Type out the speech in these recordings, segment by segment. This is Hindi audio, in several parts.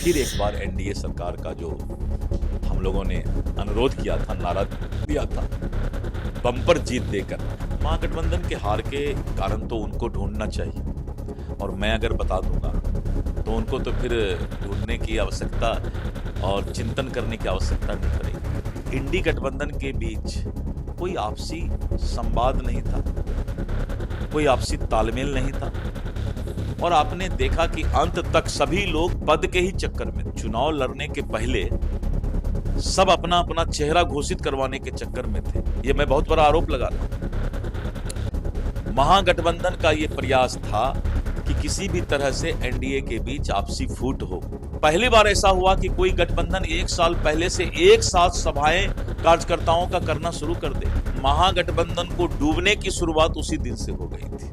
फिर एक बार एनडीए सरकार का जो हम लोगों ने अनुरोध किया था, नारा दिया था, बम्पर जीत देकर, महागठबंधन के हार के कारण तो उनको ढूंढना चाहिए। और मैं अगर बता दूंगा तो उनको तो फिर ढूंढने की आवश्यकता और चिंतन करने की आवश्यकता नहीं पड़ेगी। इंडी गठबंधन के बीच कोई आपसी संवाद नहीं था, कोई आपसी तालमेल नहीं था, और आपने देखा कि अंत तक सभी लोग पद के ही चक्कर में, चुनाव लड़ने के पहले सब अपना अपना चेहरा घोषित करवाने के चक्कर में थे। ये मैं बहुत बड़ा आरोप लगा रहा हूं। महागठबंधन का ये प्रयास था कि किसी भी तरह से एनडीए के बीच आपसी फूट हो। पहली बार ऐसा हुआ कि कोई गठबंधन एक साल पहले से एक साथ सभाएं कार्यकर्ताओं का करना शुरू कर दे। महागठबंधन को डूबने की शुरुआत उसी दिन से हो गई थी,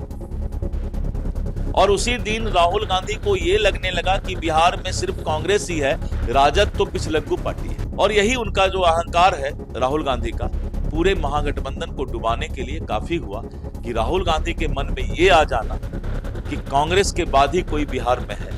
और उसी दिन राहुल गांधी को यह लगने लगा कि बिहार में सिर्फ कांग्रेस ही है, राजद तो पिछलग्गू पार्टी है। और यही उनका जो अहंकार है राहुल गांधी का, पूरे महागठबंधन को डुबाने के लिए काफी हुआ कि राहुल गांधी के मन में ये आ जाना कि कांग्रेस के बाद ही कोई बिहार में है,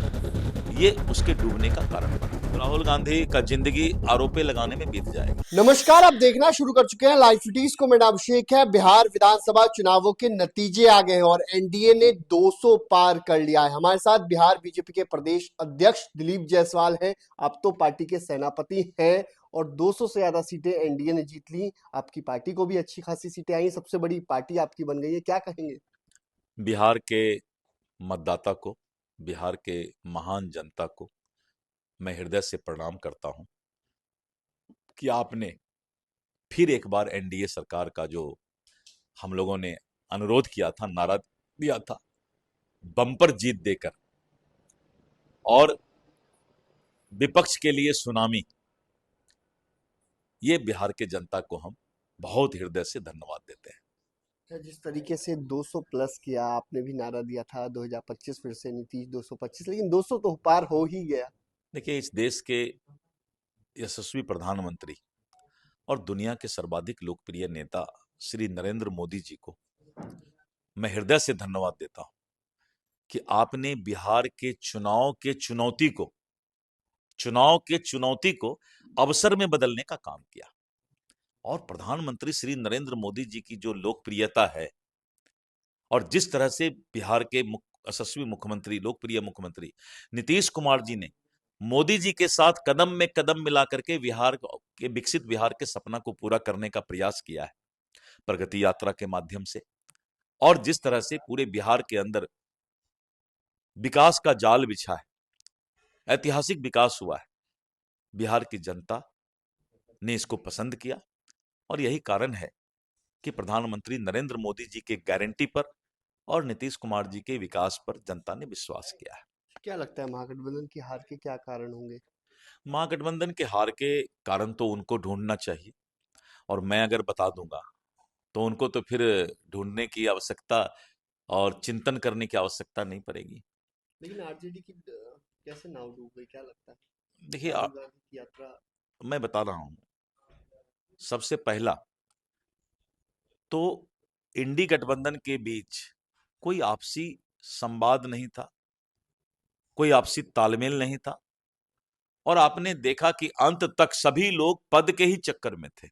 ये उसके डूबने का कारण बना। राहुल गांधी का जिंदगी आरोपे लगाने में बीत जाएगा। नमस्कार, आप देखना शुरू कर चुके हैं लाइव फुटीज को। मेरा अभिषेक है। बिहार विधानसभा चुनावों के नतीजे आ गए हैं और एनडीए ने 200 पार कर लिया है। हमारे साथ बिहार बीजेपी के प्रदेश अध्यक्ष दिलीप जायसवाल हैं। आप तो पार्टी के सेनापति हैं और 200 से ज्यादा सीटें एनडीए ने जीत ली। आपकी पार्टी को भी अच्छी खासी सीटें आई, सबसे बड़ी पार्टी आपकी बन गई है, क्या कहेंगे? बिहार के मतदाता को, बिहार के महान जनता को मैं हृदय से प्रणाम करता हूं कि आपने फिर एक बार एनडीए सरकार का जो हम लोगों ने अनुरोध किया था, नारा दिया था, बम्पर जीत देकर, और विपक्ष के लिए सुनामी, ये बिहार के जनता को हम बहुत हृदय से धन्यवाद देते हैं। जिस तरीके से 200 प्लस किया, आपने भी नारा दिया था 2025 फिर से नीतीश 225, लेकिन 200 तो पार हो ही गया। देखिए, इस देश के यशस्वी प्रधानमंत्री और दुनिया के सर्वाधिक लोकप्रिय नेता श्री नरेंद्र मोदी जी को मैं हृदय से धन्यवाद देता हूं कि आपने बिहार के चुनाव के चुनौती को अवसर में बदलने का काम किया। और प्रधानमंत्री श्री नरेंद्र मोदी जी की जो लोकप्रियता है, और जिस तरह से बिहार के यशस्वी मुख्यमंत्री, लोकप्रिय मुख्यमंत्री नीतीश कुमार जी ने मोदी जी के साथ कदम में कदम मिला करके बिहार के, विकसित बिहार के सपना को पूरा करने का प्रयास किया है प्रगति यात्रा के माध्यम से, और जिस तरह से पूरे बिहार के अंदर विकास का जाल बिछा है, ऐतिहासिक विकास हुआ है, बिहार की जनता ने इसको पसंद किया। और यही कारण है कि प्रधानमंत्री नरेंद्र मोदी जी के गारंटी पर और नीतीश कुमार जी के विकास पर जनता ने विश्वास किया है। क्या लगता है महागठबंधन की हार के क्या कारण होंगे? महागठबंधन के हार के कारण तो उनको ढूंढना चाहिए, और मैं अगर बता दूंगा तो उनको तो फिर ढूंढने की आवश्यकता और चिंतन करने की आवश्यकता नहीं पड़ेगी। लेकिन आरजेडी की कैसे नाव डूब गई, क्या लगता है? देखिए, राहुल गांधी की यात्रा। मैं बता रहा हूं, सबसे पहला तो इंडी गठबंधन के बीच कोई आपसी संवाद नहीं था, कोई आपसी तालमेल नहीं था, और आपने देखा कि अंत तक सभी लोग पद के ही चक्कर में थे।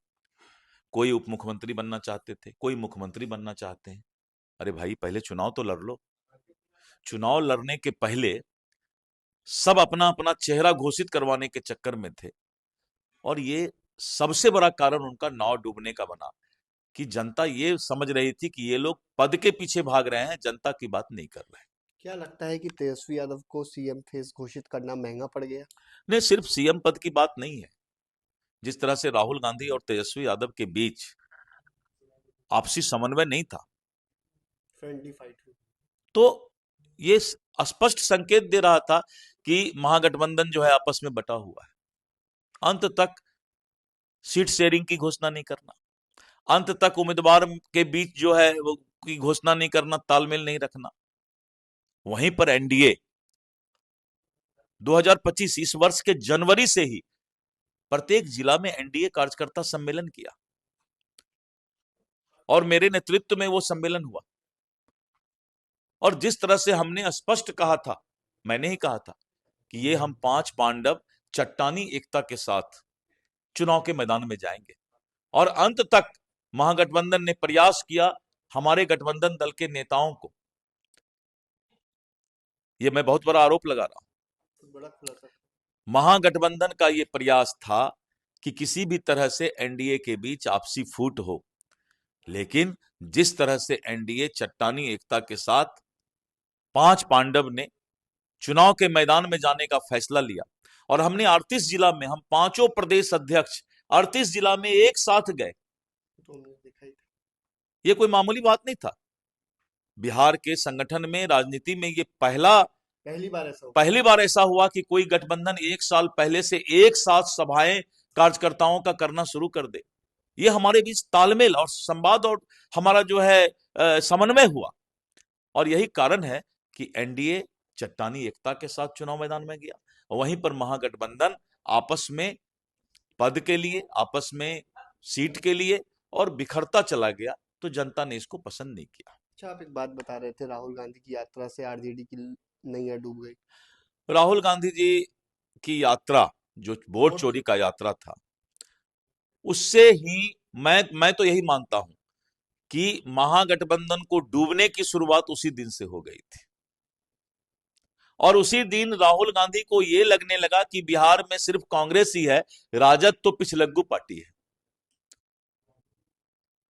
कोई उप मुख्यमंत्री बनना चाहते थे, कोई मुख्यमंत्री बनना चाहते हैं। अरे भाई, पहले चुनाव तो लड़ लो। चुनाव लड़ने के पहले सब अपना अपना चेहरा घोषित करवाने के चक्कर में थे, और ये सबसे बड़ा कारण उनका नाव डूबने का बना कि जनता ये समझ रही थी कि ये लोग पद के पीछे भाग रहे हैं, जनता की बात नहीं कर रहे हैं। क्या लगता है कि तेजस्वी यादव को सीएम फेस घोषित करना महंगा पड़ गया? नहीं, सिर्फ सीएम पद की बात नहीं है। जिस तरह से राहुल गांधी और तेजस्वी यादव के बीच आपसी समन्वय नहीं था, फ्रेंडली फाइट हुई। तो ये स्पष्ट संकेत दे रहा था कि महागठबंधन जो है आपस में बटा हुआ है। अंत तक सीट शेयरिंग की घोषणा नहीं करना, अंत तक उम्मीदवार के बीच जो है वो की घोषणा नहीं करना, तालमेल नहीं रखना। वहीं पर एनडीए 2025 इस वर्ष के जनवरी से ही प्रत्येक जिला में एनडीए कार्यकर्ता सम्मेलन किया, और मेरे नेतृत्व में वो सम्मेलन हुआ। और जिस तरह से हमने स्पष्ट कहा था, मैंने ही कहा था कि ये हम 5 पांडव चट्टानी एकता के साथ चुनाव के मैदान में जाएंगे। और अंत तक महागठबंधन ने प्रयास किया, हमारे गठबंधन दल के नेताओं को, ये मैं बहुत बड़ा आरोप लगा रहा हूं, बड़ा खुलासा। महागठबंधन का ये प्रयास था कि किसी भी तरह से एनडीए के बीच आपसी फूट हो, लेकिन जिस तरह से एनडीए चट्टानी एकता के साथ 5 पांडव ने चुनाव के मैदान में जाने का फैसला लिया, और हमने 38 जिला में, हम पांचों प्रदेश अध्यक्ष 38 जिला में एक साथ गए, ये कोई मामूली बात नहीं था। बिहार के संगठन में, राजनीति में ये पहली बार ऐसा हुआ कि कोई गठबंधन एक साल पहले से एक साथ सभाएं कार्यकर्ताओं का करना शुरू कर दे। ये हमारे बीच तालमेल और संवाद और हमारा जो है समन्वय हुआ, और यही कारण है कि एनडीए चट्टानी एकता के साथ चुनाव मैदान में गया। वहीं पर महागठबंधन आपस में पद के लिए, आपस में सीट के लिए और बिखरता चला गया, तो जनता ने इसको पसंद नहीं किया। अच्छा, आप एक बात बता रहे थे, राहुल गांधी की यात्रा से आरजेडी की नैया डूब गई। राहुल गांधी जी की यात्रा, जो वोट चोरी का यात्रा था, उससे ही मैं तो यही मानता हूं कि महागठबंधन को डूबने की शुरुआत उसी दिन से हो गई थी। और उसी दिन राहुल गांधी को यह लगने लगा कि बिहार में सिर्फ कांग्रेस ही है, राजद तो पिछलग्गू पार्टी है।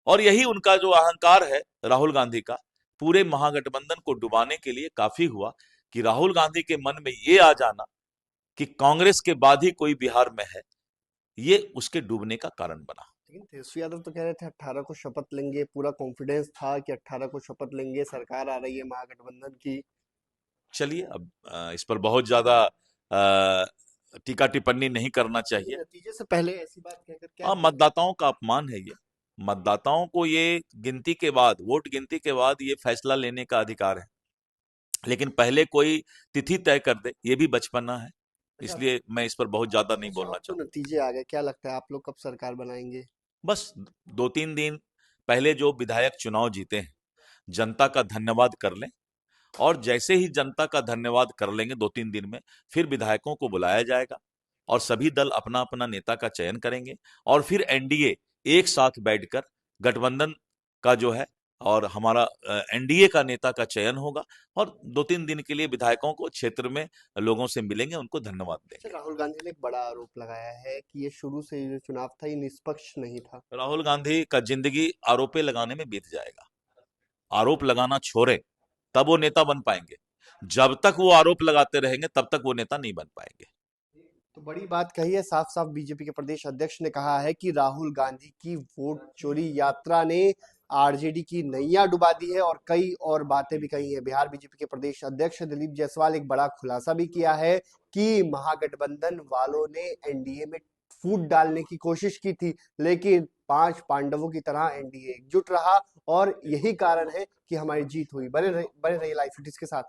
और यही उनका जो अहंकार है राहुल गांधी का, पूरे महागठबंधन को डुबाने के लिए काफी हुआ कि राहुल गांधी के मन में ये आ जाना कि कांग्रेस के बाद ही कोई बिहार में है, ये उसके डूबने का कारण बना। लेकिन तेजस्वी यादव तो कह रहे थे 18 को शपथ लेंगे, पूरा कॉन्फिडेंस था कि 18 को शपथ लेंगे, सरकार आ रही है महागठबंधन की। चलिए, अब इस पर बहुत ज्यादा टीका टिप्पणी नहीं करना चाहिए। नतीजे से पहले ऐसी बात कहकर क्या? हाँ, मतदाताओं का अपमान है ये। मतदाताओं को ये गिनती के बाद, वोट गिनती के बाद ये फैसला लेने का अधिकार है, लेकिन पहले कोई तिथि तय कर दे, ये भी बचपना है। इसलिए मैं इस पर बहुत ज्यादा नहीं बोलना चाहूंगा। नतीजे आ गए, क्या लगता है आप लोग कब सरकार बनाएंगे? बस 2-3 दिन पहले जो विधायक चुनाव जीते हैं, जनता का धन्यवाद कर लें, और जैसे ही जनता का धन्यवाद कर लेंगे 2-3 दिन में, फिर विधायकों को बुलाया जाएगा और सभी दल अपना अपना नेता का चयन करेंगे, और फिर एनडीए एक साथ बैठकर गठबंधन का जो है और हमारा एनडीए का नेता का चयन होगा, और 2-3 दिन के लिए विधायकों को क्षेत्र में लोगों से मिलेंगे, उनको धन्यवाद देंगे। राहुल गांधी ने एक बड़ा आरोप लगाया है कि ये शुरू से जो चुनाव था ये निष्पक्ष नहीं था। राहुल गांधी का जिंदगी आरोपे लगाने में बीत जाएगा। आरोप लगाना छोड़े तब वो नेता बन पाएंगे, जब तक वो आरोप लगाते रहेंगे तब तक वो नेता नहीं बन पाएंगे। तो बड़ी बात कही है, साफ साफ बीजेपी के प्रदेश अध्यक्ष ने कहा है कि राहुल गांधी की वोट चोरी यात्रा ने आरजेडी की नैया डुबा दी है, और कई और बातें भी कही है। बिहार बीजेपी के प्रदेश अध्यक्ष दिलीप जायसवाल एक बड़ा खुलासा भी किया है कि महागठबंधन वालों ने एनडीए में फूट डालने की कोशिश की थी, लेकिन 5 पांडवों की तरह एनडीए एकजुट रहा, और यही कारण है कि हमारी जीत हुई। बने रहिए लाइव फिटिस के साथ।